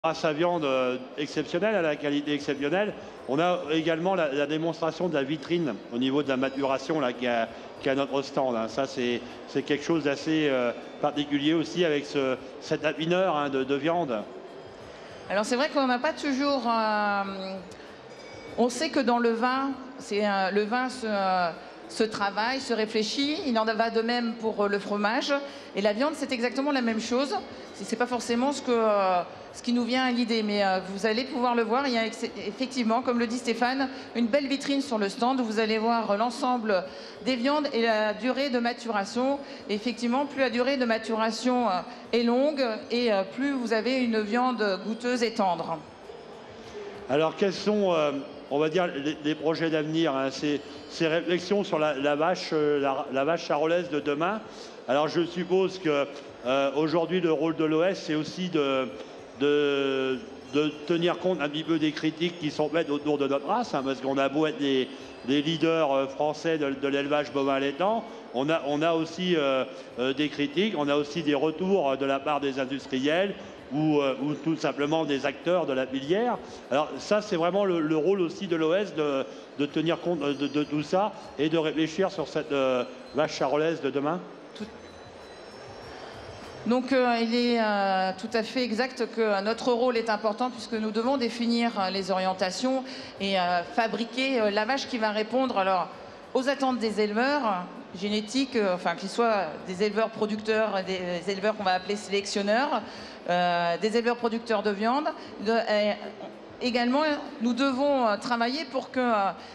à sa viande exceptionnelle, à la qualité exceptionnelle. On a également la démonstration de la vitrine au niveau de la maturation là, qui est à notre stand. Hein. Ça, c'est quelque chose d'assez particulier aussi avec cet affineur hein, de viande. Alors c'est vrai qu'on n'a pas toujours... on sait que dans le vin, le vin se travaille, se réfléchit. Il en va de même pour le fromage. Et la viande, c'est exactement la même chose. C'est pas forcément ce qui nous vient à l'idée, mais vous allez pouvoir le voir. Il y a effectivement, comme le dit Stéphane, une belle vitrine sur le stand où vous allez voir l'ensemble des viandes et la durée de maturation. Et effectivement, plus la durée de maturation est longue et plus vous avez une viande goûteuse et tendre. Alors, quels sont, on va dire, les projets d'avenir hein, ces réflexions sur la vache charolaise de demain. Alors, je suppose que aujourd'hui, le rôle de l'OS, c'est aussi de tenir compte un petit peu des critiques qui sont faites autour de notre race, hein, parce qu'on a beau être des leaders français de l'élevage bovin laitant, on a aussi des critiques, on a aussi des retours de la part des industriels ou tout simplement des acteurs de la filière. Alors ça, c'est vraiment le rôle aussi de l'OS de tenir compte de tout ça et de réfléchir sur cette vache charolaise de demain. Donc il est tout à fait exact que notre rôle est important puisque nous devons définir les orientations et fabriquer la vache qui va répondre alors, aux attentes des éleveurs génétiques, enfin qu'ils soient des éleveurs producteurs, des éleveurs qu'on va appeler sélectionneurs, des éleveurs producteurs de viande. Également, nous devons travailler pour que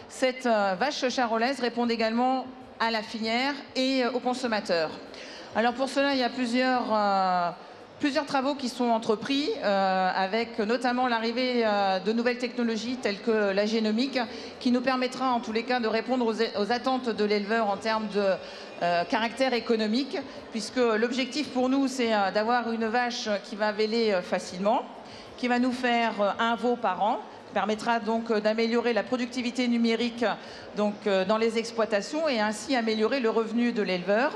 cette vache charolaise réponde également à la filière et aux consommateurs. Alors pour cela, il y a plusieurs travaux qui sont entrepris, avec notamment l'arrivée de nouvelles technologies telles que la génomique, qui nous permettra en tous les cas de répondre aux attentes de l'éleveur en termes de caractère économique, puisque l'objectif pour nous, c'est d'avoir une vache qui va véler facilement, qui va nous faire un veau par an, qui permettra donc d'améliorer la productivité numérique donc, dans les exploitations et ainsi améliorer le revenu de l'éleveur.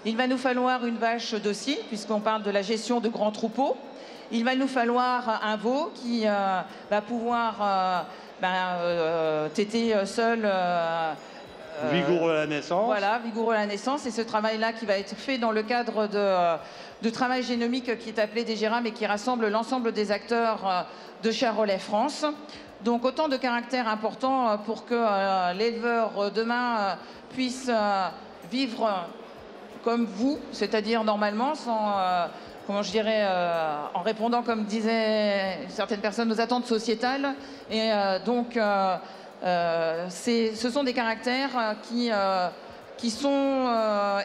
Il va nous falloir une vache docile, puisqu'on parle de la gestion de grands troupeaux. Il va nous falloir un veau qui va pouvoir téter seul. Vigoureux à la naissance. Voilà, vigoureux à la naissance. Et ce travail-là qui va être fait dans le cadre de travail génomique qui est appelé DGRAM et qui rassemble l'ensemble des acteurs de Charolais France. Donc autant de caractères importants pour que l'éleveur demain puisse vivre comme vous, c'est-à-dire normalement, sans, comment je dirais, en répondant, comme disaient certaines personnes, aux attentes sociétales. Et donc, ce sont des caractères qui sont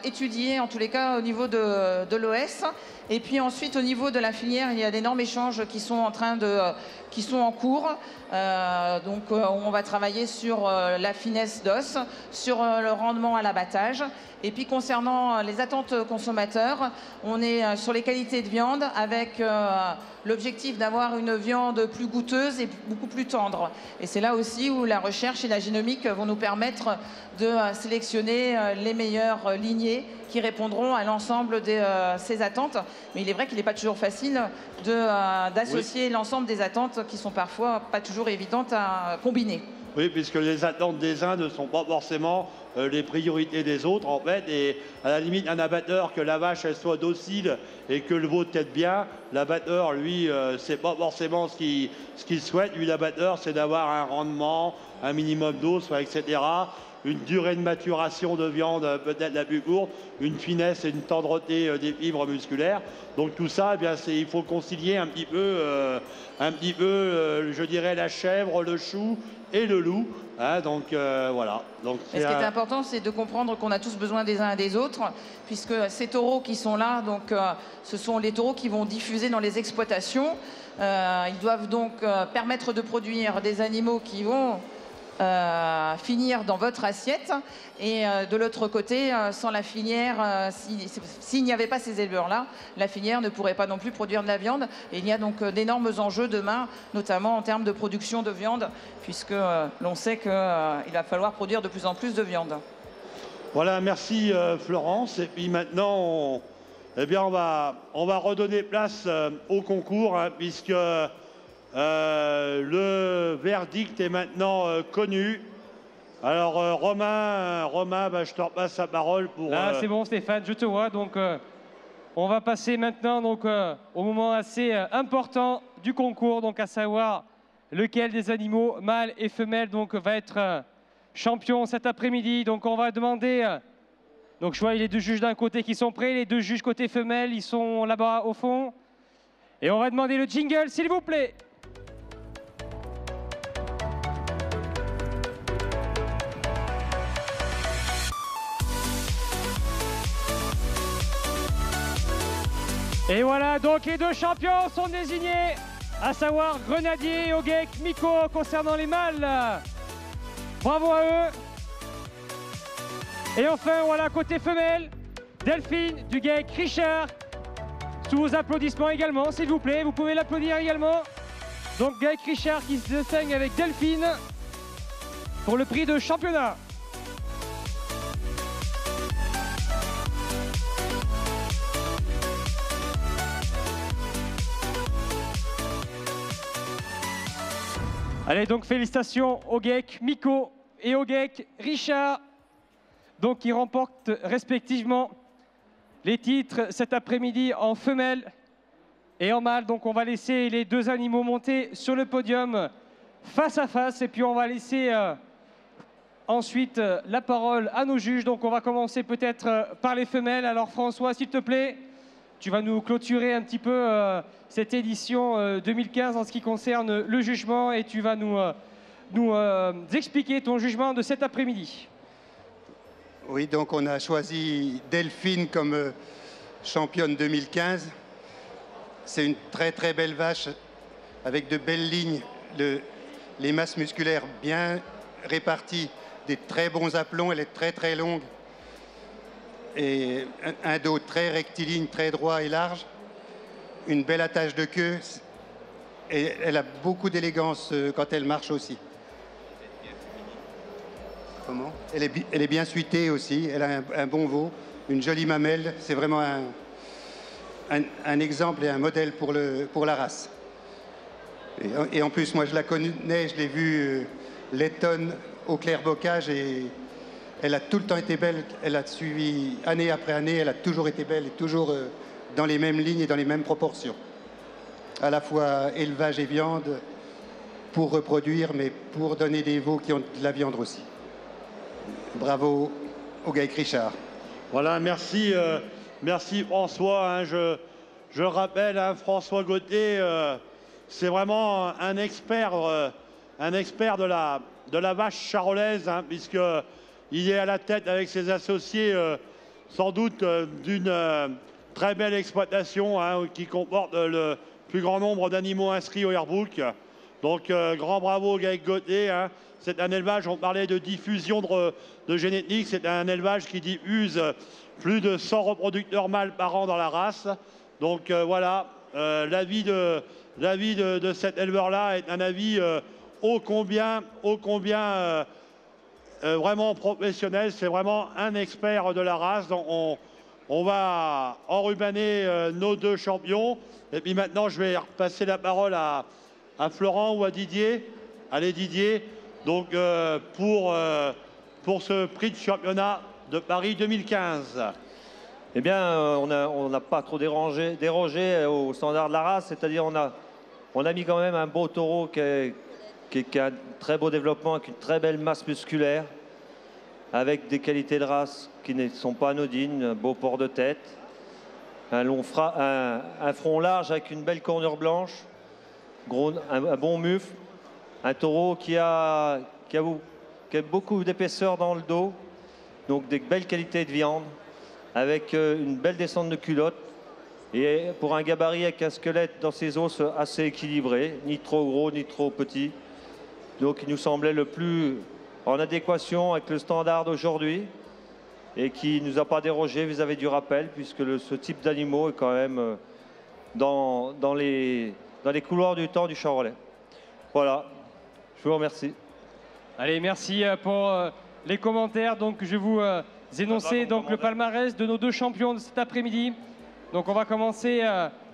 étudiés, en tous les cas, au niveau de l'OS. Et puis ensuite, au niveau de la filière, il y a d'énormes échanges qui sont en cours. Donc, on va travailler sur la finesse d'os, sur le rendement à l'abattage. Et puis, concernant les attentes consommateurs, on est sur les qualités de viande avec l'objectif d'avoir une viande plus goûteuse et beaucoup plus tendre. Et c'est là aussi où la recherche et la génomique vont nous permettre de sélectionner les meilleures lignées qui répondront à l'ensemble de ces attentes. Mais il est vrai qu'il n'est pas toujours facile d'associer l'ensemble des attentes qui sont parfois pas toujours évidentes à combiner. Oui, puisque les attentes des uns ne sont pas forcément les priorités des autres, en fait. Et à la limite, un abatteur, que la vache elle soit docile et que le veau tète bien, l'abatteur, lui, c'est pas forcément ce qu'il souhaite. Lui, l'abatteur, c'est d'avoir un rendement, un minimum d'os, etc. Une durée de maturation de viande peut-être la plus courte, une finesse et une tendreté des fibres musculaires. Donc tout ça, eh bien, il faut concilier un petit peu, je dirais, la chèvre, le chou et le loup. Hein, donc voilà. Donc, ce qui est important, c'est de comprendre qu'on a tous besoin des uns et des autres, puisque ces taureaux qui sont là, donc, ce sont les taureaux qui vont diffuser dans les exploitations. Ils doivent donc permettre de produire des animaux qui vont finir dans votre assiette. Et de l'autre côté, sans la filière, s'il n'y avait pas ces éleveurs-là, la filière ne pourrait pas non plus produire de la viande. Et il y a donc d'énormes enjeux demain, notamment en termes de production de viande, puisque l'on sait qu'il va falloir produire de plus en plus de viande. Voilà, merci Florence. Et puis maintenant, eh bien, on va redonner place au concours, hein, puisque Le verdict est maintenant connu. Alors Romain, bah, je te repasse la parole pour... Là, c'est bon Stéphane, je te vois. Donc, on va passer maintenant donc, au moment assez important du concours, donc à savoir lequel des animaux, mâles et femelles, donc, va être champion cet après-midi. Donc, on va demander... donc, je vois les deux juges d'un côté qui sont prêts, les deux juges côté femelle, ils sont là-bas au fond. Et on va demander le jingle, s'il vous plaît. Et voilà, donc les deux champions sont désignés, à savoir Grenadier et Ogek Miko concernant les mâles. Bravo à eux. Et enfin, voilà, côté femelle, Delphine du GEC Richard. Sous vos applaudissements également, s'il vous plaît. Vous pouvez l'applaudir également. Donc GEC Richard qui se distingue avec Delphine pour le prix de championnat. Allez, donc félicitations Ogek Miko et Ogek Richard, donc qui remportent respectivement les titres cet après-midi en femelle et en mâle. Donc on va laisser les deux animaux monter sur le podium face à face et puis on va laisser ensuite la parole à nos juges. Donc on va commencer peut-être par les femelles. Alors François, s'il te plaît, tu vas nous clôturer un petit peu cette édition 2015 en ce qui concerne le jugement et tu vas nous expliquer ton jugement de cet après-midi. Oui, donc on a choisi Delphine comme championne 2015. C'est une très très belle vache avec de belles lignes, les masses musculaires bien réparties, des très bons aplombs, elle est très très longue. Et un dos très rectiligne, très droit et large, une belle attache de queue, et elle a beaucoup d'élégance quand elle marche aussi. Comment ? Elle est bien suitée aussi, elle a un bon veau, une jolie mamelle, c'est vraiment un exemple et un modèle pour la race. Et en plus, moi je la connais, je l'ai vue laitonne au clair-bocage et elle a tout le temps été belle, elle a suivi année après année, elle a toujours été belle et toujours dans les mêmes lignes et dans les mêmes proportions. À la fois élevage et viande pour reproduire, mais pour donner des veaux qui ont de la viande aussi. Bravo au GEC Richard. Voilà, merci, merci François. Hein, je rappelle, hein, François Gauthier, c'est vraiment un expert de la vache charolaise, hein, puisque il est à la tête avec ses associés, sans doute d'une très belle exploitation, hein, qui comporte le plus grand nombre d'animaux inscrits au Airbook. Donc, grand bravo au GEC Gauthier. Hein. C'est un élevage, on parlait de diffusion de génétique, c'est un élevage qui diffuse plus de 100 reproducteurs mâles par an dans la race. Donc voilà, l'avis de cet éleveur-là est un avis ô combien vraiment professionnel. C'est vraiment un expert de la race. Donc on va enrubaner nos deux champions. Et puis maintenant, je vais repasser la parole à Florent ou à Didier. Allez Didier. Donc pour ce prix de championnat de Paris 2015. Eh bien, on n'a pas trop dérogé au standard de la race, c'est-à-dire on a mis quand même un beau taureau qui a un très beau développement, avec une très belle masse musculaire, avec des qualités de race qui ne sont pas anodines, un beau port de tête, un front large avec une belle cornure blanche, un bon mufle, un taureau qui a beaucoup d'épaisseur dans le dos, donc des belles qualités de viande, avec une belle descente de culotte, et pour un gabarit avec un squelette dans ses os assez équilibré, ni trop gros ni trop petit. Donc il nous semblait le plus en adéquation avec le standard d'aujourd'hui et qui ne nous a pas dérogé vis-à-vis du rappel, puisque ce type d'animaux est quand même dans les couloirs du temps du Charolais. Voilà, je vous remercie. Allez, merci pour les commentaires. Donc je vais vous énoncer donc, le palmarès de nos deux champions de cet après-midi. Donc on va commencer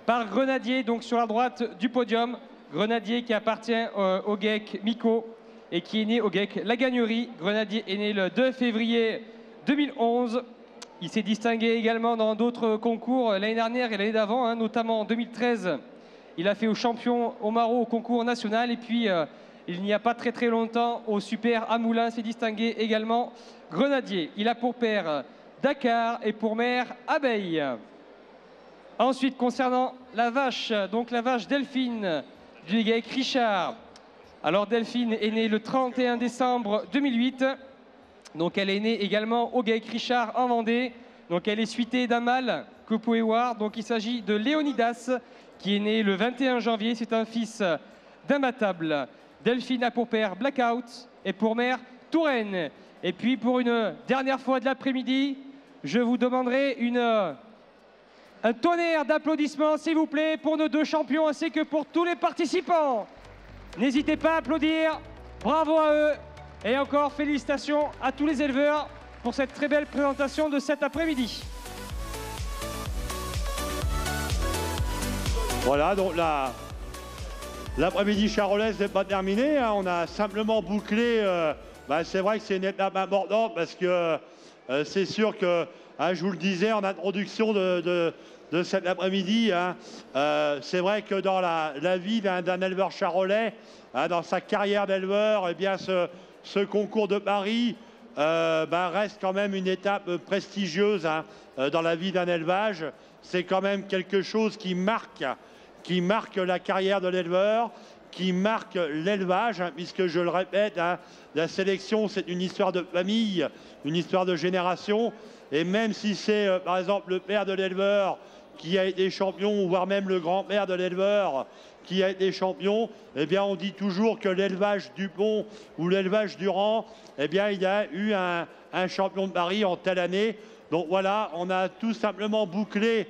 par Grenadier, donc sur la droite du podium. Grenadier qui appartient au GEC Miko et qui est né au GEC La Gagnerie. Grenadier est né le 2 février 2011. Il s'est distingué également dans d'autres concours l'année dernière et l'année d'avant, hein, notamment en 2013. Il a fait au champion au Maro au concours national et puis il n'y a pas très longtemps au Super à Moulins s'est distingué également Grenadier. Il a pour père Dakar et pour mère Abeille. Ensuite, concernant la vache, donc la vache Delphine du GEC Richard. Alors Delphine est née le 31 décembre 2008. Donc elle est née également au GEC Richard en Vendée. Donc elle est suitée d'un mâle que vous pouvez voir. Donc il s'agit de Léonidas qui est né le 21 janvier. C'est un fils d'imbattable. Delphine a pour père Blackout et pour mère Touraine. Et puis pour une dernière fois de l'après-midi, je vous demanderai un tonnerre d'applaudissements, s'il vous plaît, pour nos deux champions ainsi que pour tous les participants. N'hésitez pas à applaudir. Bravo à eux. Et encore félicitations à tous les éleveurs pour cette très belle présentation de cet après-midi. Voilà, donc l'après-midi charolaise n'est pas terminé, hein. On a simplement bouclé. C'est vrai que c'est une étape importante parce que c'est sûr que, hein, je vous le disais en introduction de cet après-midi, hein, c'est vrai que dans la vie d'un éleveur charolais, hein, dans sa carrière d'éleveur, eh bien ce concours de Paris reste quand même une étape prestigieuse, hein, dans la vie d'un élevage. C'est quand même quelque chose qui marque la carrière de l'éleveur, qui marque l'élevage, hein, puisque je le répète, hein, la sélection c'est une histoire de famille, une histoire de génération, et même si c'est par exemple le père de l'éleveur qui a été champion, voire même le grand-père de l'éleveur qui a été champion, eh bien on dit toujours que l'élevage Dupont ou l'élevage Durand, eh bien il y a eu un champion de Paris en telle année. Donc voilà, on a tout simplement bouclé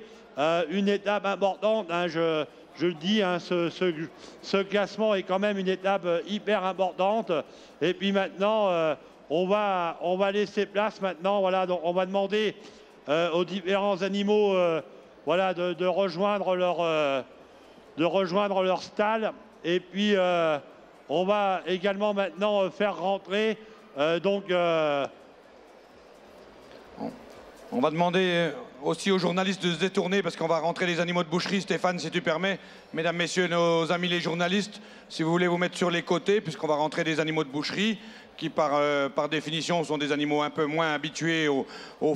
une étape importante, hein, je le dis, hein, ce classement est quand même une étape hyper importante. Et puis maintenant, on va laisser place maintenant. Voilà, donc on va demander aux différents animaux voilà, de rejoindre leur stall. Et puis, on va également maintenant faire rentrer On va demander aussi aux journalistes de se détourner parce qu'on va rentrer les animaux de boucherie. Stéphane, si tu permets. Mesdames, messieurs, nos amis les journalistes, si vous voulez vous mettre sur les côtés, puisqu'on va rentrer des animaux de boucherie qui, par définition, sont des animaux un peu moins habitués au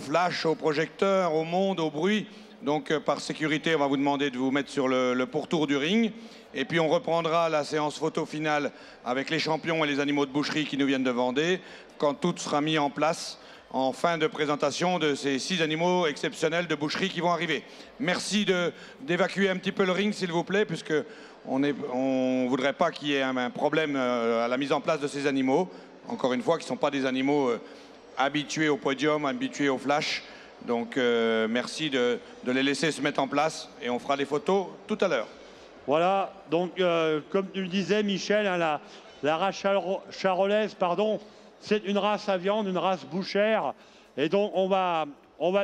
flash, au projecteur, au monde, au bruit. Donc, par sécurité, on va vous demander de vous mettre sur le pourtour du ring. Et puis, on reprendra la séance photo finale avec les champions et les animaux de boucherie qui nous viennent de Vendée, quand tout sera mis en place en fin de présentation de ces 6 animaux exceptionnels de boucherie qui vont arriver. Merci d'évacuer un petit peu le ring, s'il vous plaît, puisque on ne voudrait pas qu'il y ait un problème à la mise en place de ces animaux. Encore une fois, qui ne sont pas des animaux habitués au podium, habitués au flash. Donc, merci de les laisser se mettre en place et on fera les photos tout à l'heure. Voilà, donc comme tu le disais, Michel, hein, la race charolaise, pardon, c'est une race à viande, une race bouchère. Et donc, on va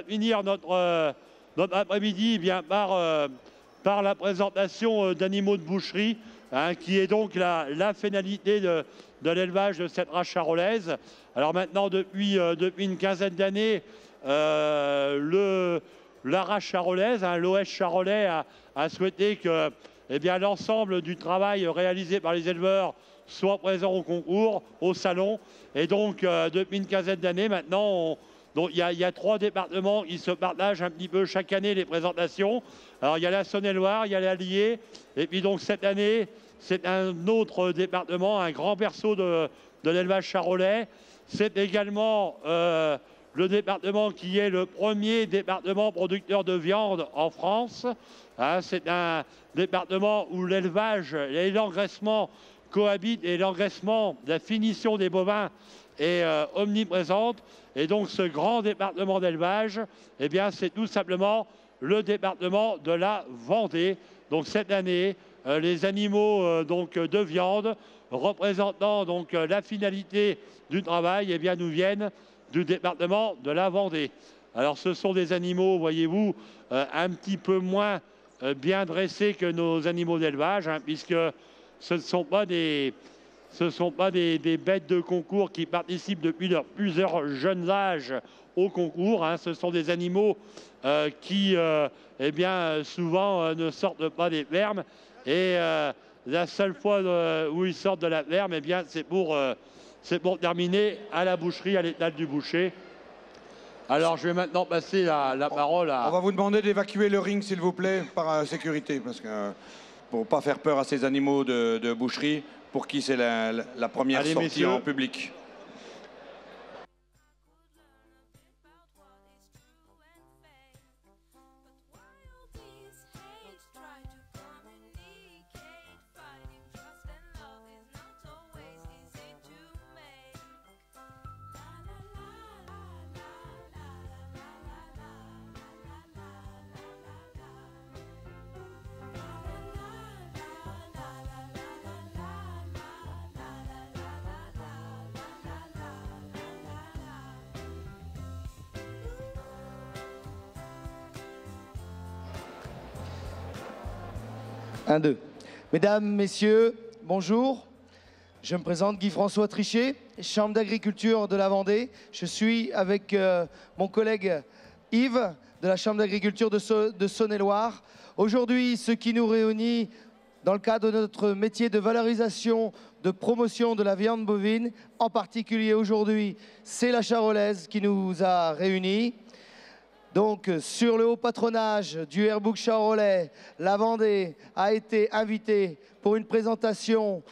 finir notre après-midi par la présentation d'animaux de boucherie, hein, qui est donc la finalité de l'élevage de cette race charolaise. Alors maintenant, depuis une quinzaine d'années, la race charolaise, hein, l'OS charolais, a souhaité que l'ensemble du travail réalisé par les éleveurs soit présent au concours, au salon. Et donc, depuis une quinzaine d'années maintenant, il y a 3 départements qui se partagent un petit peu chaque année les présentations. Alors, il y a la Saône-et-Loire, il y a l'Allier. Et puis donc, cette année, c'est un autre département, un grand berceau de l'élevage charolais. C'est également le département qui est le premier département producteur de viande en France. Hein, c'est un département où l'élevage et l'engraissement cohabitent et l'engraissement, la finition des bovins est omniprésente. Et donc ce grand département d'élevage, eh bien, c'est tout simplement le département de la Vendée. Donc cette année, les animaux de viande représentant donc la finalité du travail, eh bien, nous viennent du département de la Vendée. Alors ce sont des animaux, voyez-vous, un petit peu moins bien dressés que nos animaux d'élevage, hein, puisque ce ne sont pas des bêtes de concours qui participent depuis leur plusieurs jeunes âges au concours, hein. Ce sont des animaux qui, eh bien, souvent ne sortent pas des fermes. Et la seule fois où ils sortent de la ferme, eh bien, c'est pour terminer à la boucherie, à l'étal du boucher. Alors, je vais maintenant passer la parole à... On va vous demander d'évacuer le ring, s'il vous plaît, par sécurité, parce que pour ne pas faire peur à ces animaux de boucherie, pour qui c'est la première sortie messieurs. en public. Un, deux. Mesdames, Messieurs, bonjour. Je me présente Guy-François Trichet, Chambre d'agriculture de la Vendée. Je suis avec mon collègue Yves de la Chambre d'agriculture de Saône-et-Loire. Aujourd'hui, ce qui nous réunit dans le cadre de notre métier de valorisation, de promotion de la viande bovine, en particulier aujourd'hui, c'est la charolaise qui nous a réunis. Donc, sur le haut patronage du Airbook charolais, la Vendée a été invitée pour une présentation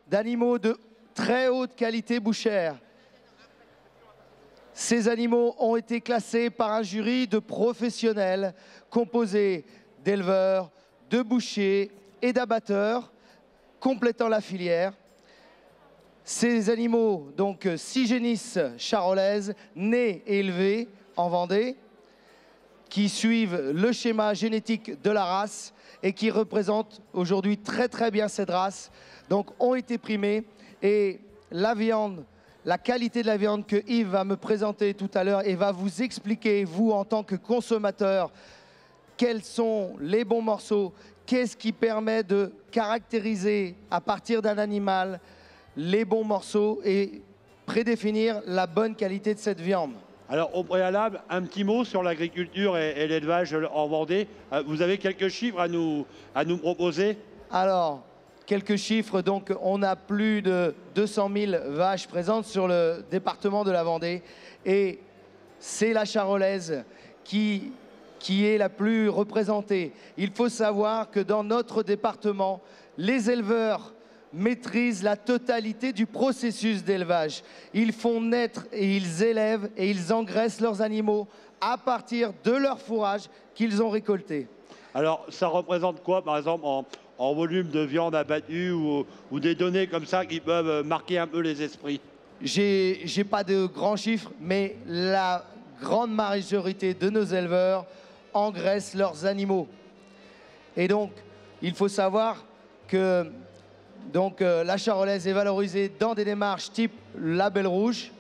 d'animaux de très haute qualité bouchère. Ces animaux ont été classés par un jury de professionnels composé d'éleveurs, de bouchers et d'abatteurs, complétant la filière. Ces animaux, donc 6 génisses charolaises, nés et élevés en Vendée, qui suivent le schéma génétique de la race et qui représentent aujourd'hui très bien cette race, donc ont été primés. Et la viande, la qualité de la viande que Yves va me présenter tout à l'heure et va vous expliquer, vous en tant que consommateur, quels sont les bons morceaux, qu'est-ce qui permet de caractériser à partir d'un animal les bons morceaux et prédéfinir la bonne qualité de cette viande. Alors, au préalable, un petit mot sur l'agriculture et l'élevage en Vendée. Vous avez quelques chiffres à nous proposer? Alors, quelques chiffres. Donc, on a plus de 200 000 vaches présentes sur le département de la Vendée. Et c'est la charolaise qui est la plus représentée. Il faut savoir que dans notre département, les éleveurs maîtrisent la totalité du processus d'élevage. Ils font naître et ils élèvent et ils engraissent leurs animaux à partir de leur fourrage qu'ils ont récolté. Alors, ça représente quoi, par exemple, en volume de viande abattue ou des données comme ça qui peuvent marquer un peu les esprits? J'ai pas de grands chiffres, mais la grande majorité de nos éleveurs engraissent leurs animaux. Et donc, il faut savoir que la charolaise est valorisée dans des démarches type label rouge,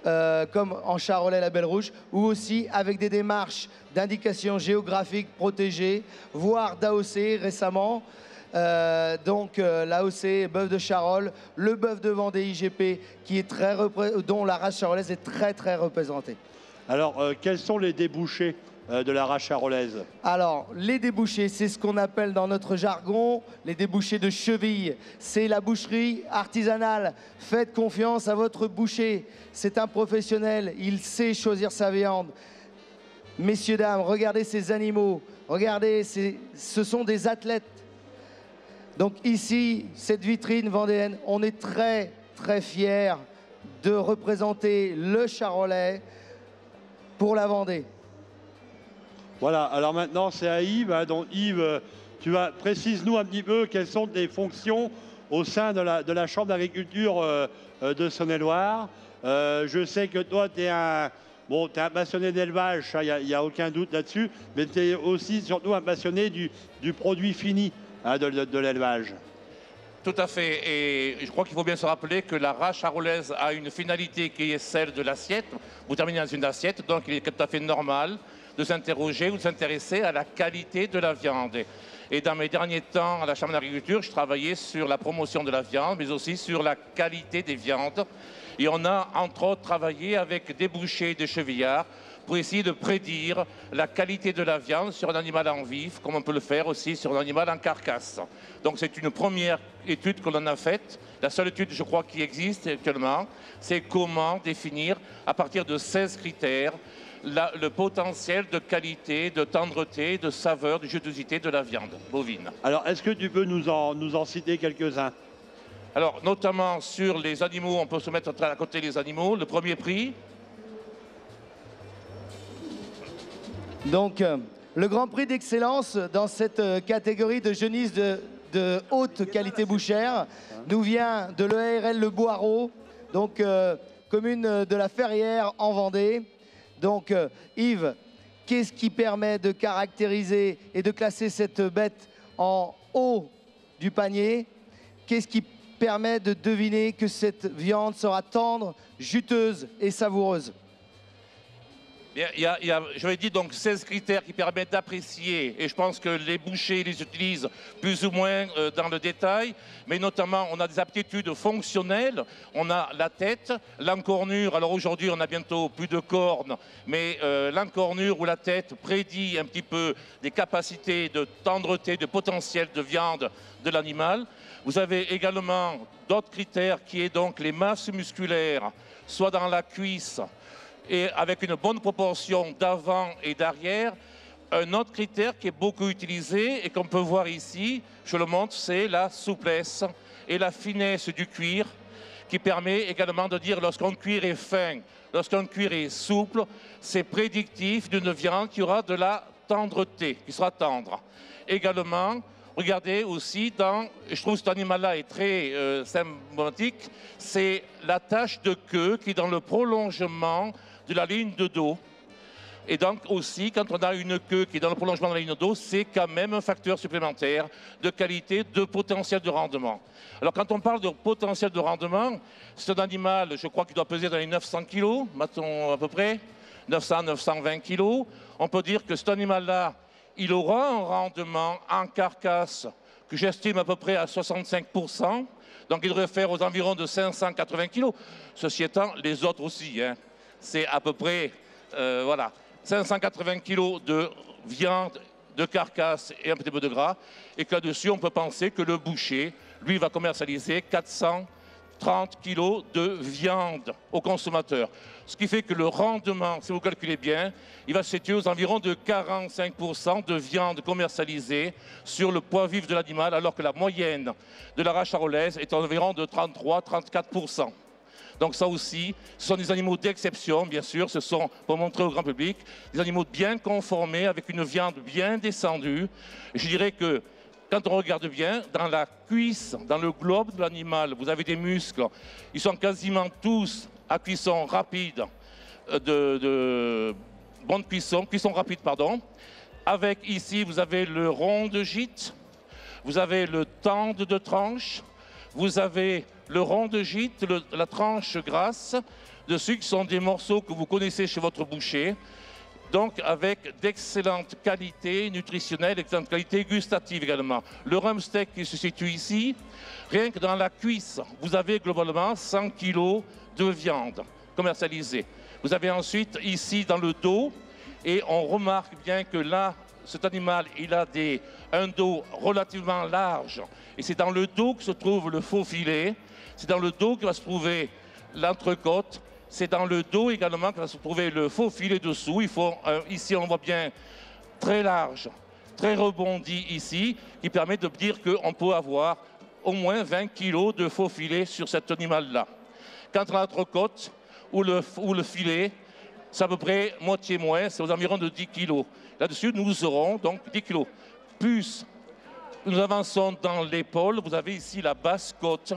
comme en charolais label rouge, ou aussi avec des démarches d'indication géographique protégée, voire d'AOC récemment. L'AOC, bœuf de Charolles, le bœuf de Vendée IGP, dont la race charolaise est très représentée. Alors, quels sont les débouchés de la race charolaise? Alors, les débouchés, c'est ce qu'on appelle dans notre jargon les débouchés de cheville. C'est la boucherie artisanale. Faites confiance à votre boucher. C'est un professionnel, il sait choisir sa viande. Messieurs, dames, regardez ces animaux. Regardez, ce sont des athlètes. Donc ici, cette vitrine vendéenne, on est très fiers de représenter le charolais pour la Vendée. Voilà, alors maintenant c'est à Yves. Hein. Donc Yves, précise-nous un petit peu quelles sont tes fonctions au sein de la Chambre d'agriculture de Saône-et-Loire. Je sais que toi, tu es un passionné d'élevage, il n'y a aucun doute là-dessus, mais tu es aussi surtout un passionné du produit fini, hein, de l'élevage. Tout à fait, et je crois qu'il faut bien se rappeler que la race charolaise a une finalité qui est celle de l'assiette. Vous terminez dans une assiette, donc il est tout à fait normal de s'interroger ou de s'intéresser à la qualité de la viande. Et dans mes derniers temps à la Chambre d'agriculture, je travaillais sur la promotion de la viande, mais aussi sur la qualité des viandes. Et on a entre autres travaillé avec des bouchers et des chevillards pour essayer de prédire la qualité de la viande sur un animal en vif, comme on peut le faire aussi sur un animal en carcasse. Donc c'est une première étude que l'on a faite. La seule étude, je crois, qui existe actuellement, c'est comment définir, à partir de 16 critères, le potentiel de qualité, de tendreté, de saveur, de jutosité de la viande bovine. Alors, est-ce que tu peux nous en citer quelques-uns? Alors, notamment sur les animaux, on peut se mettre à côté les animaux. Le premier prix. Donc, le Grand Prix d'excellence dans cette catégorie de genisse de haute qualité bouchère nous vient de l'EARL Le Boireau, donc commune de la Ferrière en Vendée. Donc Yves, qu'est-ce qui permet de caractériser et de classer cette bête en haut du panier? Qu'est-ce qui permet de deviner que cette viande sera tendre, juteuse et savoureuse? Il y a, je vais dire, donc 16 critères qui permettent d'apprécier, et je pense que les bouchers les utilisent plus ou moins dans le détail, mais notamment on a des aptitudes fonctionnelles, on a la tête, l'encornure. Alors aujourd'hui on a bientôt plus de cornes, mais l'encornure ou la tête prédit un petit peu des capacités de tendreté, de potentiel de viande de l'animal. Vous avez également d'autres critères qui est donc les masses musculaires, soit dans la cuisse, et avec une bonne proportion d'avant et d'arrière. Un autre critère qui est beaucoup utilisé et qu'on peut voir ici, je le montre, c'est la souplesse et la finesse du cuir, qui permet également de dire lorsqu'un cuir est fin, lorsqu'un cuir est souple, c'est prédictif d'une viande qui aura de la tendreté, qui sera tendre. Également, regardez aussi, je trouve que cet animal-là est très symptomatique, c'est la tache de queue qui est dans le prolongement de la ligne de dos. Et donc aussi, quand on a une queue qui est dans le prolongement de la ligne de dos, c'est quand même un facteur supplémentaire de qualité, de potentiel de rendement. Alors quand on parle de potentiel de rendement, c'est un animal, je crois qu'il doit peser dans les 900 kg, mettons à peu près, 900-920 kg. On peut dire que cet animal-là, il aura un rendement en carcasse que j'estime à peu près à 65%. Donc il devrait faire aux environs de 580 kg. Ceci étant, les autres aussi, hein. C'est à peu près, voilà, 580 kg de viande, de carcasse et un petit peu de gras. Et que là-dessus, on peut penser que le boucher, lui, va commercialiser 430 kg de viande au consommateur. Ce qui fait que le rendement, si vous calculez bien, il va se situer aux environs de 45% de viande commercialisée sur le poids vif de l'animal, alors que la moyenne de la race charolaise est environ de 33-34%. Donc ça aussi, ce sont des animaux d'exception, bien sûr, ce sont, pour montrer au grand public, des animaux bien conformés, avec une viande bien descendue. Je dirais que, quand on regarde bien, dans la cuisse, dans le globe de l'animal, vous avez des muscles, ils sont quasiment tous à cuisson rapide, bonne cuisson rapide, pardon. Avec ici, vous avez le rond de gîte, vous avez le tendre de tranche, vous avez le rond de gîte, la tranche grasse, dessus qui sont des morceaux que vous connaissez chez votre boucher, donc avec d'excellentes qualités nutritionnelles, d'excellentes qualités gustatives également. Le rump steak qui se situe ici, rien que dans la cuisse, vous avez globalement 100 kg de viande commercialisée. Vous avez ensuite ici dans le dos, et on remarque bien que là, cet animal, il a un dos relativement large, et c'est dans le dos que se trouve le faux filet, c'est dans le dos que va se trouver l'entrecôte, c'est dans le dos également que va se trouver le faux filet dessous. Ici, on voit bien très large, très rebondi ici, qui permet de dire qu'on peut avoir au moins 20 kg de faux filet sur cet animal-là. Quant à l'entrecôte ou le filet, c'est à peu près moitié moins, c'est aux environs de 10 kg. Là-dessus, nous aurons donc 10 kg. Plus nous avançons dans l'épaule, vous avez ici la basse-côte.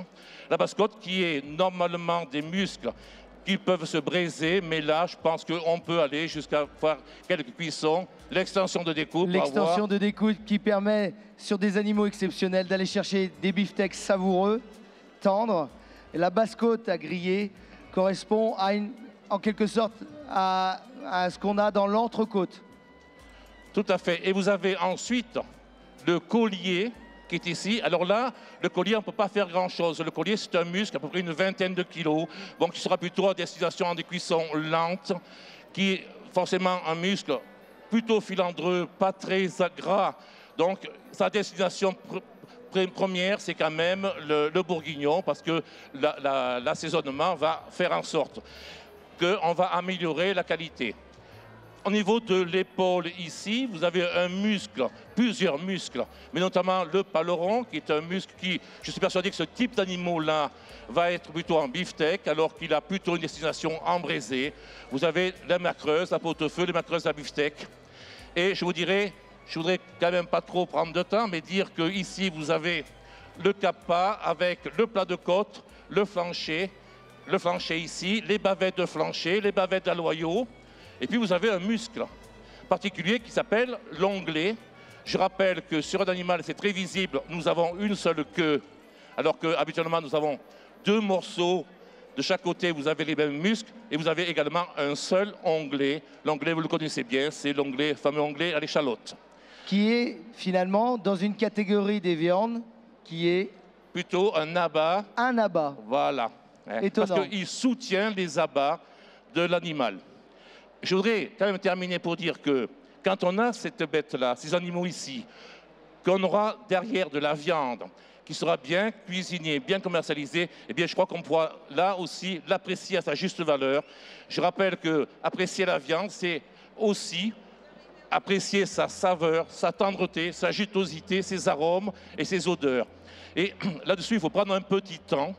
La basse-côte qui est normalement des muscles qui peuvent se briser, mais là, je pense qu'on peut aller jusqu'à faire quelques cuissons. L'extension de découpe. L'extension de découpe qui permet, sur des animaux exceptionnels, d'aller chercher des beefsteaks savoureux, tendres. Et la basse-côte à griller correspond à en quelque sorte à ce qu'on a dans l'entrecôte. Tout à fait. Et vous avez ensuite le collier qui est ici. Alors là, le collier, on ne peut pas faire grand-chose. Le collier, c'est un muscle à peu près une vingtaine de kilos, donc qui sera plutôt à destination en des cuissons lentes, qui est forcément un muscle plutôt filandreux, pas très gras. Donc, sa destination première, c'est quand même le bourguignon, parce que l'assaisonnement va faire en sorte qu'on va améliorer la qualité. Au niveau de l'épaule ici, vous avez un muscle, plusieurs muscles, mais notamment le paleron, qui est un muscle qui, je suis persuadé que ce type d'animal-là va être plutôt en beefsteak, alors qu'il a plutôt une destination en braisé. Vous avez la macreuse, la pot-au-feu, les macreuses à beefsteak. Et je vous dirais, je voudrais quand même pas trop prendre de temps, mais dire que ici vous avez le capa avec le plat de côte, le flancher ici, les bavettes de flancher, les bavettes à loyaux. Et puis vous avez un muscle particulier qui s'appelle l'onglet. Je rappelle que sur un animal, c'est très visible, nous avons une seule queue, alors qu'habituellement nous avons deux morceaux. De chaque côté, vous avez les mêmes muscles et vous avez également un seul onglet. L'onglet, vous le connaissez bien, c'est l'onglet, fameux onglet à l'échalote. Qui est finalement dans une catégorie des viandes qui est... Plutôt un abat. Un abat. Voilà. Étonnant. Parce qu'il soutient les abats de l'animal. Je voudrais quand même terminer pour dire que quand on a cette bête-là, ces animaux ici, qu'on aura derrière de la viande qui sera bien cuisinée, bien commercialisée, eh bien je crois qu'on pourra là aussi l'apprécier à sa juste valeur. Je rappelle que apprécier la viande, c'est aussi apprécier sa saveur, sa tendreté, sa jutosité, ses arômes et ses odeurs. Et là-dessus, il faut prendre un petit temps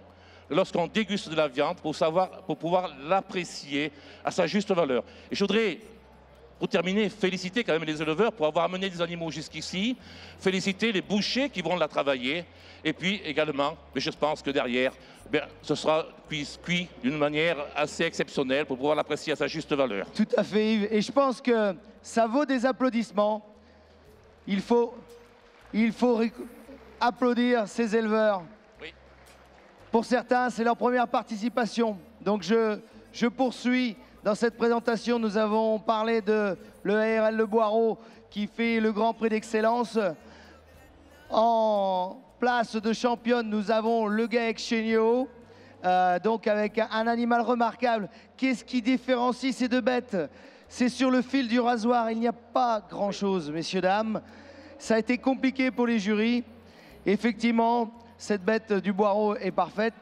lorsqu'on déguste de la viande pour pouvoir l'apprécier à sa juste valeur. Et je voudrais, pour terminer, féliciter quand même les éleveurs pour avoir amené des animaux jusqu'ici, féliciter les bouchers qui vont la travailler, et puis également, mais je pense que derrière, ce sera cuit d'une manière assez exceptionnelle pour pouvoir l'apprécier à sa juste valeur. Tout à fait, Yves. Et je pense que ça vaut des applaudissements. Il faut applaudir ces éleveurs. Oui. Pour certains, c'est leur première participation. Donc je poursuis dans cette présentation. Nous avons parlé de l'ARL Le Boireau qui fait le Grand Prix d'Excellence. En place de championne, nous avons le GAEC Chéniot, donc avec un animal remarquable. Qu'est-ce qui différencie ces deux bêtes? C'est sur le fil du rasoir. Il n'y a pas grand-chose, messieurs, dames. Ça a été compliqué pour les jurys. Effectivement, cette bête du Boireau est parfaite.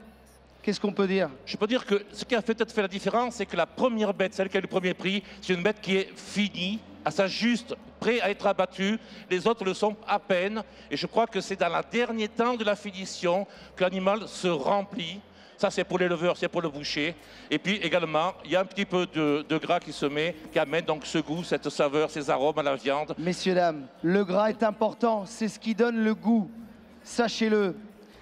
Qu'est-ce qu'on peut dire? Je peux dire que ce qui a peut-être fait la différence, c'est que la première bête, celle qui a eu le premier prix, c'est une bête qui est finie, à sa juste, prêt à être abattue. Les autres le sont à peine. Et je crois que c'est dans le dernier temps de la finition que l'animal se remplit. Ça, c'est pour l'éleveur, c'est pour le boucher. Et puis également, il y a un petit peu de gras qui se met, qui amène donc ce goût, cette saveur, ces arômes à la viande. Messieurs, dames, le gras est important. C'est ce qui donne le goût. Sachez-le.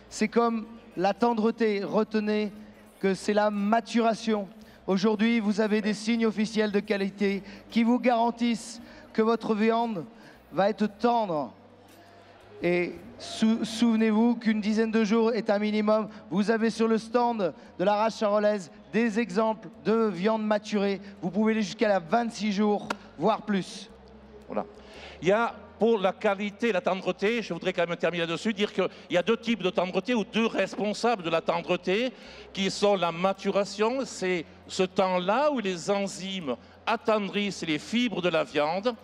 C'est comme la tendreté. Retenez que c'est la maturation. Aujourd'hui, vous avez des signes officiels de qualité qui vous garantissent que votre viande va être tendre. Et souvenez-vous qu'une dizaine de jours est un minimum. Vous avez sur le stand de la race charolaise des exemples de viande maturée. Vous pouvez aller jusqu'à 26 jours, voire plus. Voilà. Il y a, pour la qualité, la tendreté, je voudrais quand même terminer là-dessus, dire qu'il y a deux types de tendreté ou deux responsables de la tendreté qui sont la maturation. C'est ce temps-là où les enzymes attendrissent les fibres de la viande.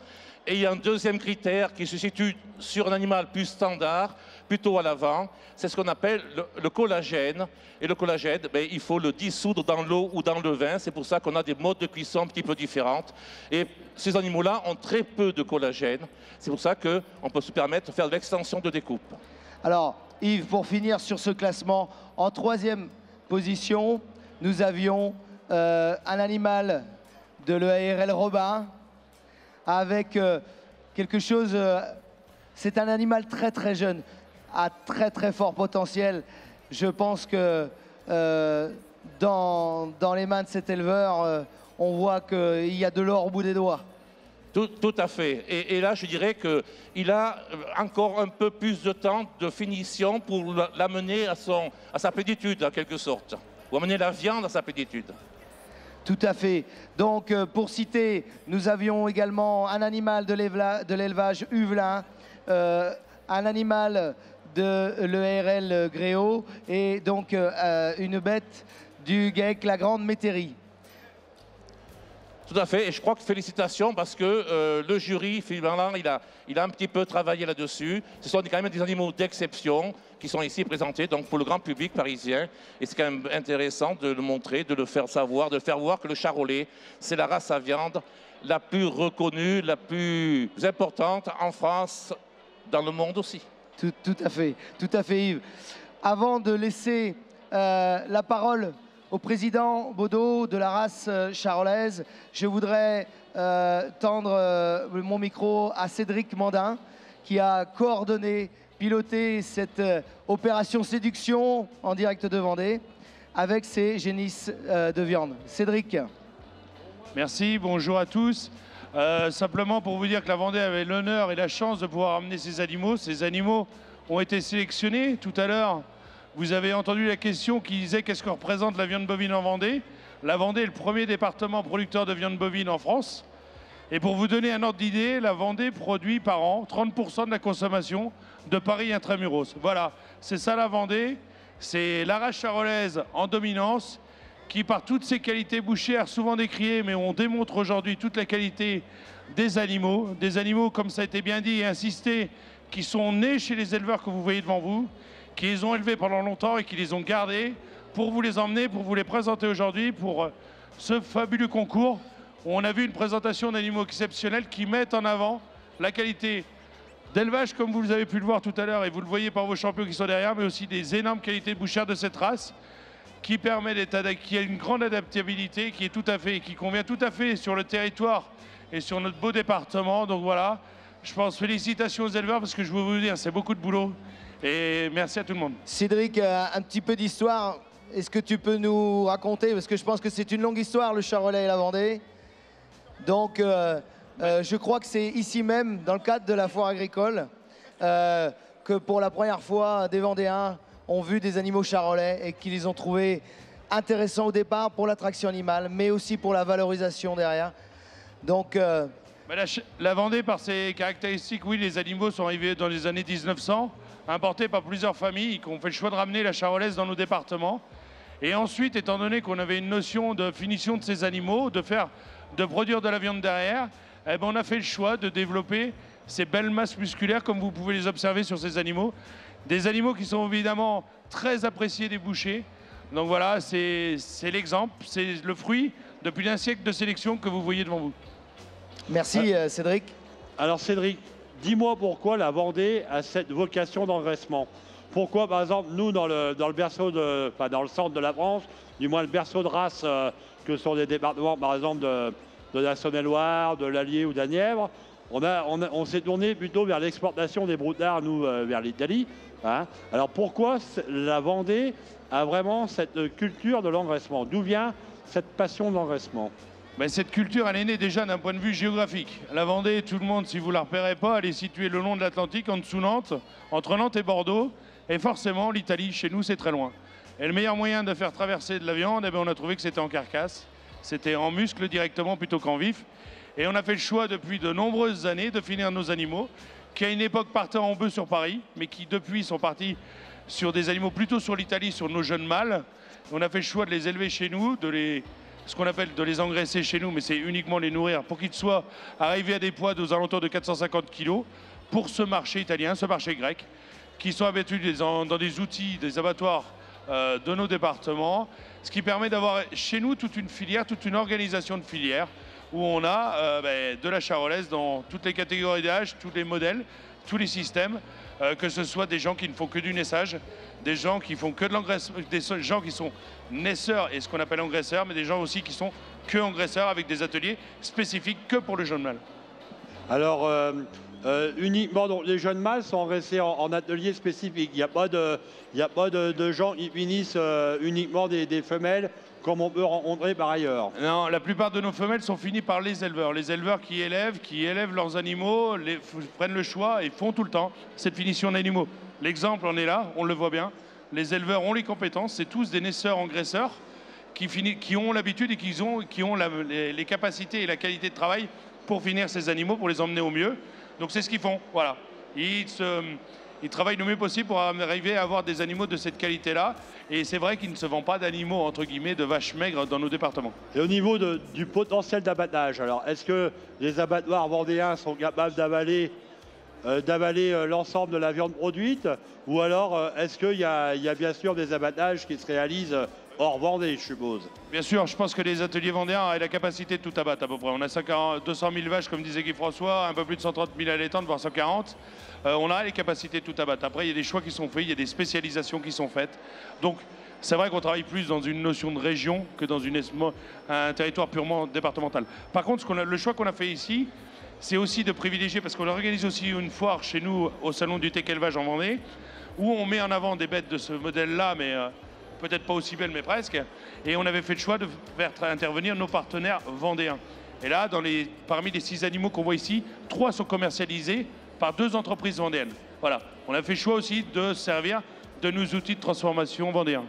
Et il y a un deuxième critère qui se situe sur un animal plus standard, plutôt à l'avant, c'est ce qu'on appelle le collagène. Et le collagène, il faut le dissoudre dans l'eau ou dans le vin. C'est pour ça qu'on a des modes de cuisson un petit peu différentes. Et ces animaux-là ont très peu de collagène. C'est pour ça qu'on peut se permettre de faire de l'extension de découpe. Alors, Yves, pour finir sur ce classement, en troisième position, nous avions un animal de l'ARL Robin, avec quelque chose, c'est un animal très très jeune, à très très fort potentiel. Je pense que dans les mains de cet éleveur, on voit qu'il y a de l'or au bout des doigts. Tout à fait. Et là, je dirais qu'il a encore un peu plus de temps de finition pour l'amener à sa plénitude, en quelque sorte, ou amener la viande à sa plénitude. Tout à fait. Donc, pour citer, nous avions également un animal de l'élevage Huvelin, un animal de l'ERL Gréau et donc une bête du GEC, la Grande Métairie. Tout à fait, et je crois que félicitations parce que le jury, Philippe Blanc, il a un petit peu travaillé là-dessus. Ce sont quand même des animaux d'exception qui sont ici présentés, donc pour le grand public parisien. Et c'est quand même intéressant de le montrer, de le faire savoir, de faire voir que le charolais, c'est la race à viande la plus reconnue, la plus importante en France, dans le monde aussi. Tout à fait, Yves. Avant de laisser la parole au président Baudot de la race charolaise, je voudrais tendre mon micro à Cédric Mandin, qui a coordonné, piloté cette opération séduction en direct de Vendée avec ses génisses de viande. Cédric. Merci, bonjour à tous. Simplement pour vous dire que la Vendée avait l'honneur et la chance de pouvoir amener ces animaux. Ces animaux ont été sélectionnés tout à l'heure. Vous avez entendu la question qui disait qu'est-ce que représente la viande bovine en Vendée. La Vendée est le premier département producteur de viande bovine en France. Et pour vous donner un ordre d'idée, la Vendée produit par an 30% de la consommation de Paris intramuros. Voilà, c'est ça la Vendée. C'est la race charolaise en dominance qui, par toutes ses qualités bouchères, souvent décriées, mais on démontre aujourd'hui toute la qualité des animaux. Des animaux, comme ça a été bien dit et insisté, qui sont nés chez les éleveurs que vous voyez devant vous, qui les ont élevés pendant longtemps et qui les ont gardés pour vous les emmener, pour vous les présenter aujourd'hui pour ce fabuleux concours où on a vu une présentation d'animaux exceptionnels qui mettent en avant la qualité d'élevage, comme vous avez pu le voir tout à l'heure et vous le voyez par vos champions qui sont derrière, mais aussi des énormes qualités bouchères de cette race qui permet qui a une grande adaptabilité, qui convient tout à fait sur le territoire et sur notre beau département. Donc voilà, je pense félicitations aux éleveurs parce que je veux vous dire, c'est beaucoup de boulot. Et merci à tout le monde. Cédric, un petit peu d'histoire. Est-ce que tu peux nous raconter, parce que je pense que c'est une longue histoire, le Charolais et la Vendée. Donc, je crois que c'est ici même, dans le cadre de la foire agricole, que pour la première fois, des Vendéens ont vu des animaux charolais et qu'ils les ont trouvés intéressants au départ pour l'attraction animale, mais aussi pour la valorisation derrière. Donc... La Vendée, par ses caractéristiques, oui, les animaux sont arrivés dans les années 1900, importés par plusieurs familles qui ont fait le choix de ramener la charolaise dans nos départements. Et ensuite, étant donné qu'on avait une notion de finition de ces animaux, de produire de la viande derrière, eh ben on a fait le choix de développer ces belles masses musculaires, comme vous pouvez les observer sur ces animaux. Des animaux qui sont évidemment très appréciés des bouchers. Donc voilà, c'est l'exemple, c'est le fruit de plus d'un siècle de sélection que vous voyez devant vous. Merci Cédric. Alors Cédric, dis-moi pourquoi la Vendée a cette vocation d'engraissement. Pourquoi, par exemple, nous, dans le berceau dans le centre de la France, du moins le berceau de race que sont des départements, par exemple, de la Saône-et-Loire, de l'Allier ou de la Nièvre, on s'est tourné plutôt vers l'exportation des broutards, nous, vers l'Italie. Hein. Alors pourquoi la Vendée a vraiment cette culture de l'engraissement? D'où vient cette passion de l'engraissement? Ben, cette culture, elle est née déjà d'un point de vue géographique. La Vendée, tout le monde, si vous ne la repérez pas, elle est située le long de l'Atlantique, en dessous Nantes, entre Nantes et Bordeaux. Et forcément, l'Italie, chez nous, c'est très loin. Et le meilleur moyen de faire traverser de la viande, eh ben, on a trouvé que c'était en carcasse. C'était en muscle directement plutôt qu'en vif. Et on a fait le choix depuis de nombreuses années de finir nos animaux, qui à une époque partaient en bœuf sur Paris, mais qui depuis sont partis sur des animaux plutôt sur l'Italie, sur nos jeunes mâles. On a fait le choix de les élever chez nous, ce qu'on appelle de les engraisser chez nous, mais c'est uniquement les nourrir pour qu'ils soient arrivés à des poids aux alentours de 450 kg pour ce marché italien, ce marché grec, qui sont abattus dans des outils, des abattoirs de nos départements, ce qui permet d'avoir chez nous toute une filière, toute une organisation de filière où on a de la charolaise dans toutes les catégories d'âge, tous les modèles, tous les systèmes, que ce soit des gens qui ne font que du naissage, des gens qui font que de l'engraissement, des gens qui sont naisseurs et ce qu'on appelle engraisseurs, mais des gens aussi qui sont que engraisseurs avec des ateliers spécifiques que pour le jeune mâle. Alors, uniquement, donc, les jeunes mâles sont engraissés en atelier spécifique. Il n'y a pas de gens qui finissent uniquement des femelles comme on peut rencontrer par ailleurs. Non, la plupart de nos femelles sont finies par les éleveurs. Les éleveurs qui élèvent leurs animaux, prennent le choix et font tout le temps cette finition d'animaux. L'exemple en est là, on le voit bien. Les éleveurs ont les compétences, c'est tous des naisseurs engraisseurs qui ont l'habitude et qui ont les capacités et la qualité de travail pour finir ces animaux, pour les emmener au mieux. Donc c'est ce qu'ils font, voilà. Ils travaillent le mieux possible pour arriver à avoir des animaux de cette qualité-là. Et c'est vrai qu'il ne se vend pas d'animaux, entre guillemets, de vaches maigres dans nos départements. Et au niveau du potentiel d'abattage, alors est-ce que les abattoirs vendéens sont capables d'avaler l'ensemble de la viande produite? Ou alors est-ce qu'il y a bien sûr des abattages qui se réalisent hors Vendée, je suppose? Bien sûr, je pense que les ateliers vendéens ont la capacité de tout abattre à peu près. On a 200 000 vaches, comme disait Guy François, un peu plus de 130 000 allaitantes, voire 140. On a les capacités de tout abattre. Après, il y a des choix qui sont faits, il y a des spécialisations qui sont faites. Donc, c'est vrai qu'on travaille plus dans une notion de région que dans un territoire purement départemental. Par contre, le choix qu'on a fait ici, c'est aussi de privilégier, parce qu'on organise aussi une foire chez nous au salon du Tech Élevage en Vendée, où on met en avant des bêtes de ce modèle-là, mais peut-être pas aussi belles, mais presque. Et on avait fait le choix de faire intervenir nos partenaires vendéens. Et là, parmi les 6 animaux qu'on voit ici, 3 sont commercialisés par 2 entreprises vendéennes. Voilà, on a fait le choix aussi de servir de nos outils de transformation vendéens.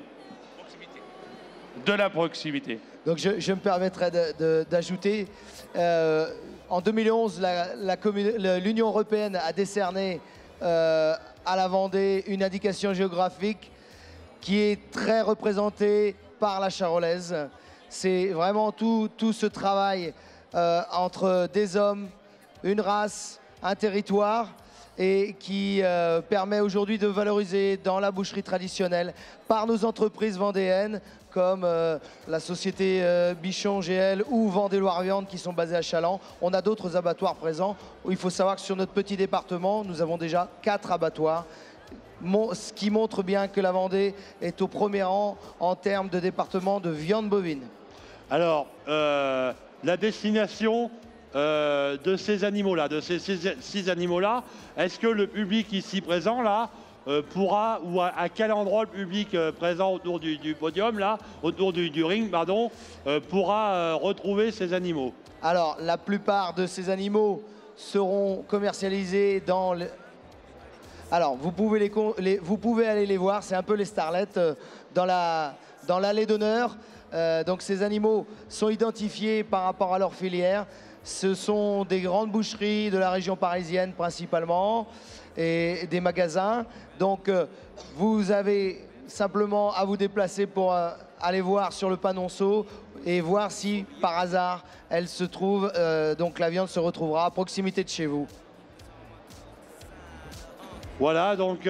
De la proximité. Donc je me permettrai d'ajouter, en 2011, l'Union européenne a décerné à la Vendée une indication géographique qui est très représentée par la charolaise. C'est vraiment tout ce travail entre des hommes, une race, un territoire, et qui permet aujourd'hui de valoriser dans la boucherie traditionnelle par nos entreprises vendéennes comme la société Bichon GL ou Vendée-Loire Viande qui sont basées à Chaland. On a d'autres abattoirs présents. Il faut savoir que sur notre petit département, nous avons déjà 4 abattoirs, ce qui montre bien que la Vendée est au premier rang en termes de département de viande bovine. Alors, la destination de ces animaux-là, de ces 6 animaux-là, est-ce que le public ici présent, là, pourra, ou à quel endroit le public présent autour du podium, là, autour du ring, pardon, pourra retrouver ces animaux? Alors, la plupart de ces animaux seront commercialisés dans le... Alors, vous pouvez aller les voir, c'est un peu les starlettes dans l'allée d'honneur. Donc, ces animaux sont identifiés par rapport à leur filière. Ce sont des grandes boucheries de la région parisienne principalement et des magasins. Donc vous avez simplement à vous déplacer pour aller voir sur le panonceau et voir si par hasard elle se trouve, donc la viande se retrouvera à proximité de chez vous. Voilà, donc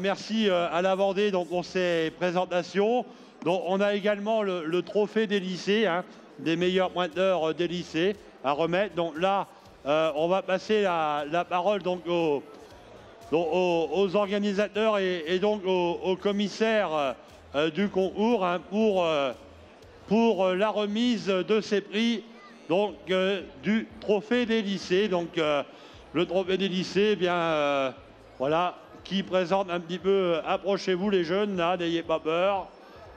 merci à la Vendée donc, pour ces présentations. Donc, on a également le trophée des lycées, hein, des meilleurs pointeurs des lycées à remettre. Donc là, on va passer la parole donc, aux organisateurs et donc aux commissaires du concours hein, pour la remise de ces prix donc, du trophée des lycées. Donc le trophée des lycées, eh bien voilà, qui présente un petit peu, approchez-vous les jeunes, là, n'ayez pas peur.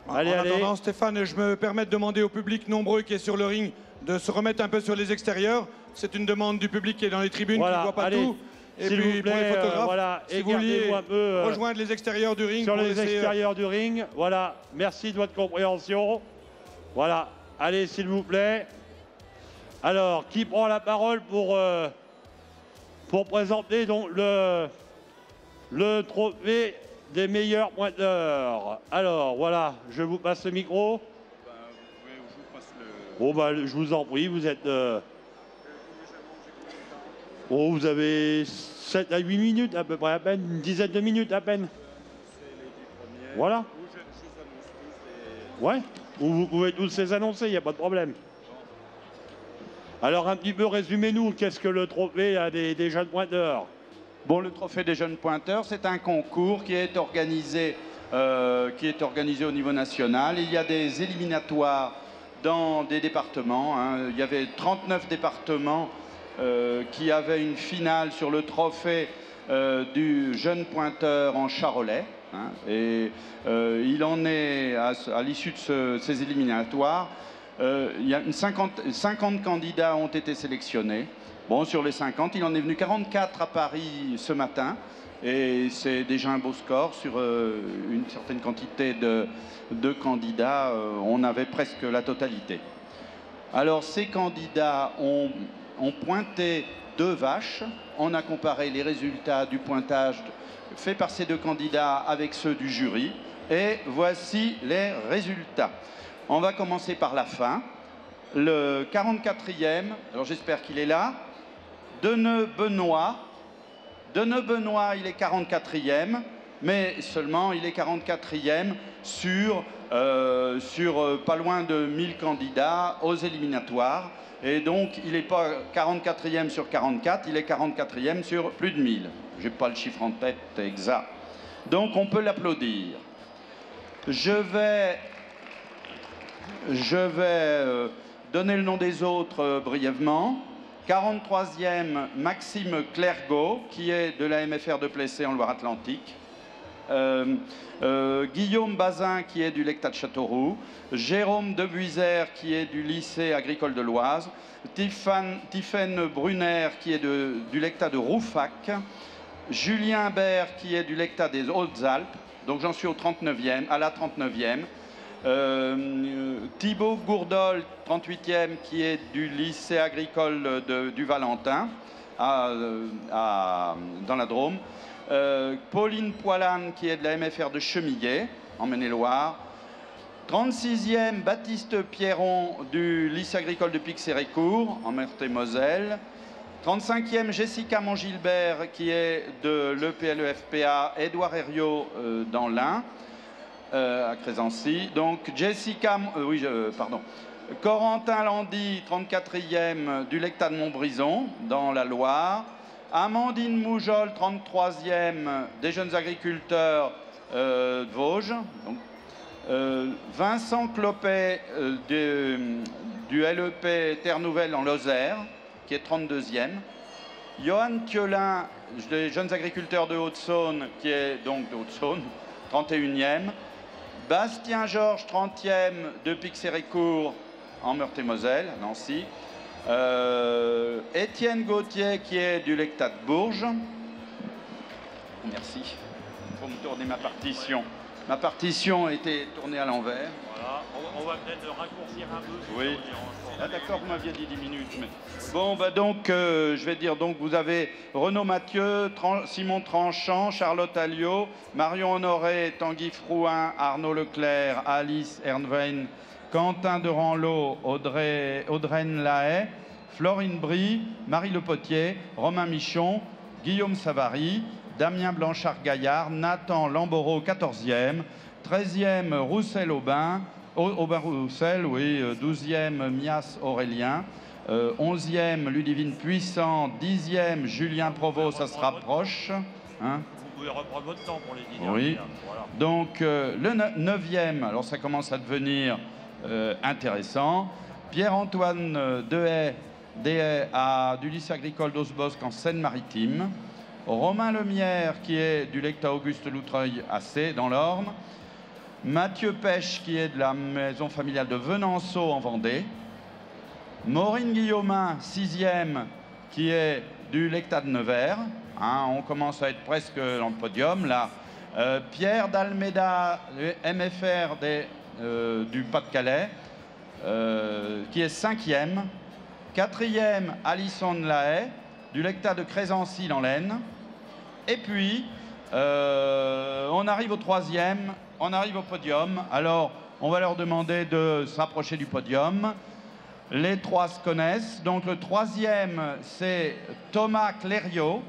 Allez, en allez. attendant, Stéphane, je me permets de demander au public nombreux qui est sur le ring de se remettre un peu sur les extérieurs. C'est une demande du public qui est dans les tribunes, voilà, qui ne voit pas allez, tout. Et s'il puis vous plaît, pour les photographes, voilà, si vous vouliez un peu, rejoindre les extérieurs du ring. Sur pour les laisser, extérieurs du ring, voilà. Merci de votre compréhension. Voilà, allez, s'il vous plaît. Alors, qui prend la parole pour présenter donc le trophée des meilleurs pointeurs? Alors, voilà, je vous passe le micro. Bon, je vous en prie, vous êtes... Bon, vous avez 7 à 8 minutes à peu près, à peine, une dizaine de minutes à peine. Voilà. Ouais, vous pouvez tous les annoncer, il n'y a pas de problème. Alors, un petit peu, résumez-nous, qu'est-ce que le trophée des jeunes pointeurs? Bon, le trophée des jeunes pointeurs, c'est un concours qui est organisé au niveau national. Il y a des éliminatoires dans des départements. Hein. Il y avait 39 départements qui avaient une finale sur le trophée du jeune pointeur en Charolais. Hein. Et il en est, à l'issue de ces éliminatoires, il y a 50 candidats ont été sélectionnés. Bon, sur les 50, il en est venu 44 à Paris ce matin. Et c'est déjà un beau score sur une certaine quantité de candidats. On avait presque la totalité. Alors, ces candidats ont pointé 2 vaches. On a comparé les résultats du pointage fait par ces 2 candidats avec ceux du jury. Et voici les résultats. On va commencer par la fin. Le 44e, alors j'espère qu'il est là, Deneux-Benoît. Deneux-Benoît, il est 44e, mais seulement il est 44e sur pas loin de 1000 candidats aux éliminatoires. Et donc, il n'est pas 44e sur 44, il est 44e sur plus de 1000. Je n'ai pas le chiffre en tête exact. Donc, on peut l'applaudir. Je vais donner le nom des autres brièvement. 43e, Maxime Clergaud, qui est de la MFR de Plessé en Loire-Atlantique. Guillaume Bazin, qui est du Lecta de Châteauroux. Jérôme Debuisère, qui est du lycée agricole de l'Oise. Tiffaine Brunner, qui est du Lecta de Roufac. Julien Bert, qui est du Lecta des Hautes-Alpes. Donc j'en suis au 39e, à la 39e. Thibaut Gourdol, 38e, qui est du lycée agricole du Valentin, dans la Drôme. Pauline Poilane, qui est de la MFR de Chemillé, en Maine-et-Loire. 36e, Baptiste Pierron, du lycée agricole de Pix-et-Récourt, en Meurthe-et-Moselle. 35e, Jessica Montgilbert, qui est de l'EPLEFPA Édouard Herriot, dans l'Ain. À Crésancy. Donc Jessica, Corentin Landy, 34e du Lecta de Montbrison, dans la Loire. Amandine Moujol, 33e des jeunes agriculteurs de Vosges. Donc, Vincent Clopet du LEP Terre Nouvelle en Lozère, qui est 32e. Johan Thiolin, des jeunes agriculteurs de Haute-Saône, qui est donc de Haute-Saône, 31e. Bastien Georges, 30e de Pix-et-Récourt en Meurthe-et-Moselle, à Nancy. Étienne Gauthier, qui est du Lecta de Bourges. Merci. Il faut me tourner ma partition. Ma partition était tournée à l'envers. Voilà, on va peut-être raccourcir un peu. Oui. Ah, d'accord, vous m'aviez dit 10 minutes. Mais... Bon, bah donc, je vais dire, donc, vous avez Renaud Mathieu, Simon Tranchant, Charlotte Alliot, Marion Honoré, Tanguy Frouin, Arnaud Leclerc, Alice Ernvein, Quentin de Ranlot, Audreyne Lahaye, Florine Brie, Marie Le Potier, Romain Michon, Guillaume Savary, Damien Blanchard-Gaillard, Nathan Lamboreau, 14e, 13e Roussel-Aubin, Aubin-Roussel, oui, 12e Mias Aurélien, 11e Ludivine Puissant, 10e Julien Provost, ça se rapproche. Hein. Vous pouvez reprendre votre temps pour les 10 oui. derniers. Voilà. Donc le 9e, alors ça commence à devenir intéressant, Pierre-Antoine Dehaye du lycée agricole d'Ausbosc en Seine-Maritime. Romain Lemierre, qui est du Lecta Auguste Loutreuil à C, dans l'Orne. Mathieu Pêche, qui est de la maison familiale de Venanceau en Vendée. Maureen Guillaumin, 6e, qui est du Lecta de Nevers. Hein, on commence à être presque dans le podium, là. Pierre d'Almeida, MFR du Pas-de-Calais, qui est 5e. 4e, Alison Lahaye, du Lecta de Crésancy dans l'Aisne. Et puis, on arrive au 3e, on arrive au podium. Alors, on va leur demander de s'approcher du podium. Les 3 se connaissent. Donc, le 3e, c'est Thomas Clériot,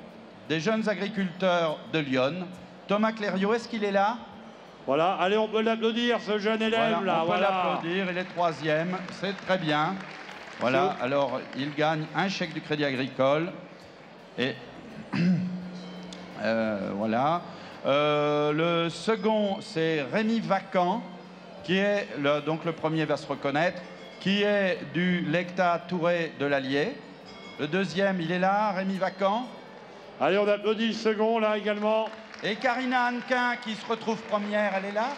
des jeunes agriculteurs de Lyon. Thomas Clériot, est-ce qu'il est là? Voilà, allez, on peut l'applaudir, ce jeune élève, voilà, là. On peut l'applaudir, il est 3e, c'est très bien. Voilà, alors il gagne un chèque du Crédit Agricole. Et voilà. Le second, c'est Rémi Vacant, qui est, donc le premier va se reconnaître, qui est du Lecta Touré de l'Allier. Le deuxième, il est là, Rémi Vacant. Allez, on applaudit le second, là, également. Et Karina Hannequin, qui se retrouve première, elle est là.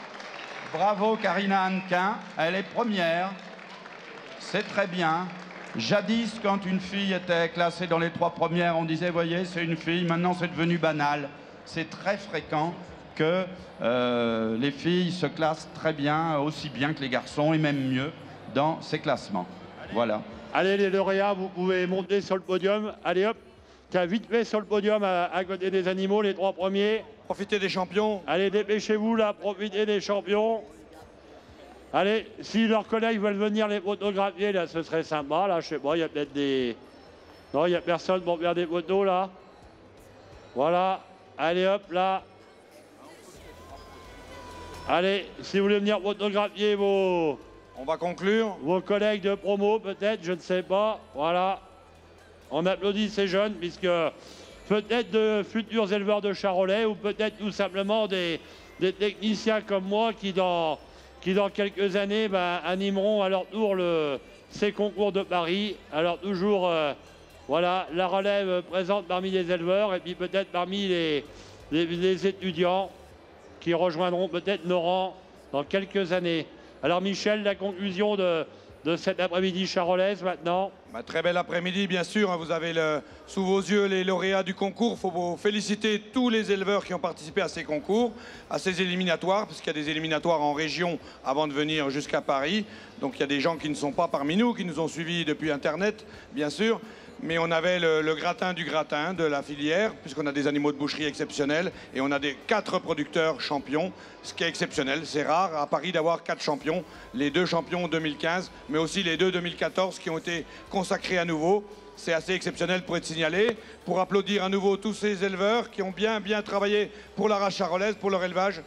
Bravo, Karina Hannequin, elle est première. C'est très bien. Jadis, quand une fille était classée dans les 3 premières, on disait, voyez, c'est une fille. Maintenant, c'est devenu banal. C'est très fréquent que les filles se classent très bien, aussi bien que les garçons, et même mieux, dans ces classements. Voilà. Allez, les lauréats, vous pouvez monter sur le podium. Allez, hop. Tiens, vite fait sur le podium à côté des animaux, les 3 premiers. Profitez des champions. Allez, dépêchez-vous là, profitez des champions. Allez, si leurs collègues veulent venir les photographier, là, ce serait sympa. Là, je sais pas, il y a peut-être des... Non, il n'y a personne pour faire des photos, là. Voilà. Allez, hop, là. Allez, si vous voulez venir photographier vos... On va conclure. Vos collègues de promo, peut-être, je ne sais pas. Voilà. On applaudit ces jeunes, puisque peut-être de futurs éleveurs de charolais, ou peut-être tout simplement des techniciens comme moi qui dans quelques années animeront à leur tour ces concours de Paris. Alors toujours, voilà, la relève présente parmi les éleveurs et puis peut-être parmi les étudiants qui rejoindront peut-être nos rangs dans quelques années. Alors Michel, la conclusion de cet après-midi charolaise maintenant. Très bel après-midi, bien sûr. Vous avez sous vos yeux les lauréats du concours. Il faut vous féliciter tous les éleveurs qui ont participé à ces concours, à ces éliminatoires, puisqu'il y a des éliminatoires en région avant de venir jusqu'à Paris. Donc il y a des gens qui ne sont pas parmi nous, qui nous ont suivis depuis Internet, bien sûr. Mais on avait le gratin du gratin de la filière, puisqu'on a des animaux de boucherie exceptionnels et on a 4 producteurs champions, ce qui est exceptionnel. C'est rare à Paris d'avoir 4 champions, les 2 champions 2015, mais aussi les 2 2014 qui ont été consacrés à nouveau. C'est assez exceptionnel pour être signalé, pour applaudir à nouveau tous ces éleveurs qui ont bien travaillé pour la race charolaise, pour leur élevage.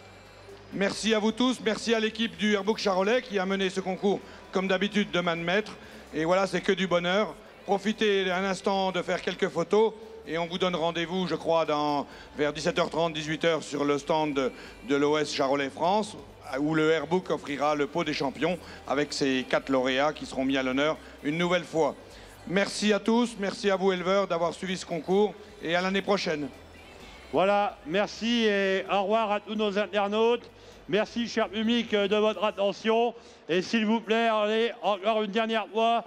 Merci à vous tous, merci à l'équipe du Airbook Charolais qui a mené ce concours comme d'habitude de main de maître. Et voilà, c'est que du bonheur. Profitez un instant de faire quelques photos et on vous donne rendez-vous, je crois, vers 17h30, 18h sur le stand de l'OS Charolais France, où le Airbook offrira le pot des champions avec ces 4 lauréats qui seront mis à l'honneur une nouvelle fois. Merci à tous, merci à vous éleveurs d'avoir suivi ce concours et à l'année prochaine. Voilà, merci et au revoir à tous nos internautes. Merci, cher public, de votre attention. Et s'il vous plaît, allez, encore une dernière fois,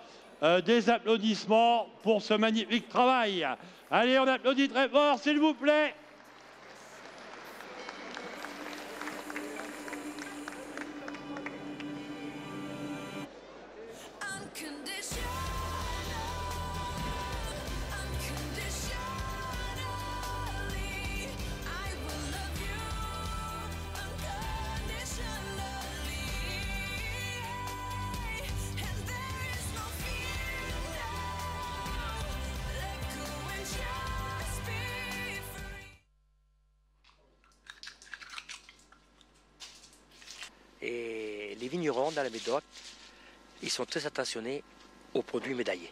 des applaudissements pour ce magnifique travail. Allez, on applaudit très fort, s'il vous plaît. Et les vignerons dans la Médoc, ils sont très attentionnés aux produits médaillés.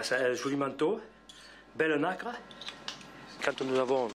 C'est un joli manteau, belle nacre. Quand nous avons